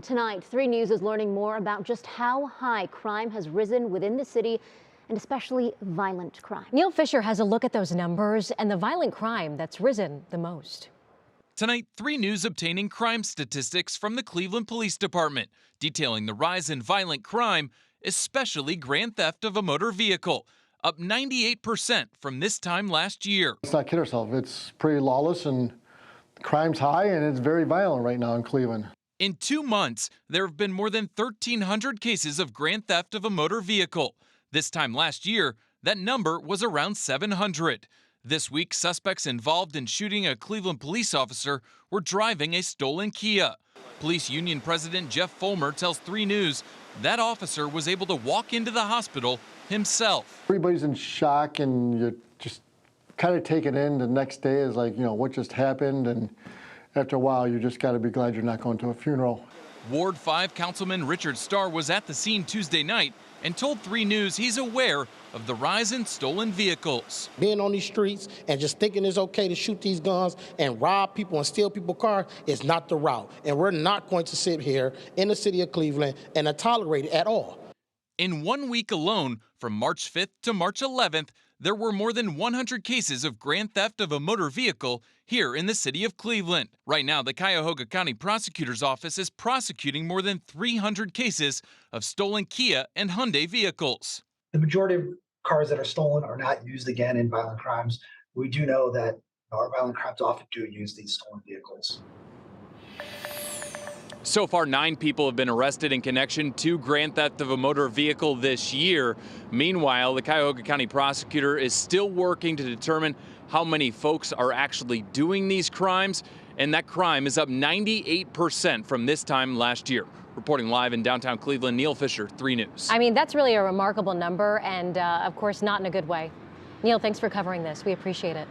Tonight, 3 News is learning more about just how high crime has risen within the city, and especially violent crime. Neil Fisher has a look at those numbers and the violent crime that's risen the most. Tonight, 3 News obtaining crime statistics from the Cleveland Police Department, detailing the rise in violent crime, especially grand theft of a motor vehicle, up 98% from this time last year. Let's not kid ourselves. It's pretty lawless and crime's high, and it's very violent right now in Cleveland. In 2 months, there have been more than 1,300 cases of grand theft of a motor vehicle. This time last year, that number was around 700. This week, suspects involved in shooting a Cleveland police officer were driving a stolen Kia. Police Union President Jeff Follmer tells 3 News that officer was able to walk into the hospital himself. Everybody's in shock, and you're just kind of taken in. The next day is like, what just happened? And after a while, you just got to be glad you're not going to a funeral. Ward 5 Councilman Richard Starr was at the scene Tuesday night and told 3 News he's aware of the rise in stolen vehicles. Being on these streets and just thinking it's okay to shoot these guns and rob people and steal people's cars is not the route. And we're not going to sit here in the city of Cleveland and tolerate it at all. In 1 week alone, from March 5th to March 11th, there were more than 100 cases of grand theft of a motor vehicle here in the city of Cleveland. Right now, the Cuyahoga County Prosecutor's Office is prosecuting more than 300 cases of stolen Kia and Hyundai vehicles. The majority of cars that are stolen are not used again in violent crimes. We do know that our violent crimes often do use these stolen vehicles. So far, 9 people have been arrested in connection to grand theft of a motor vehicle this year. Meanwhile, the Cuyahoga County prosecutor is still working to determine how many folks are actually doing these crimes, and that crime is up 98% from this time last year. Reporting live in downtown Cleveland, Neil Fisher, 3 News. I mean, that's really a remarkable number, and of course, not in a good way. Neil, thanks for covering this. We appreciate it.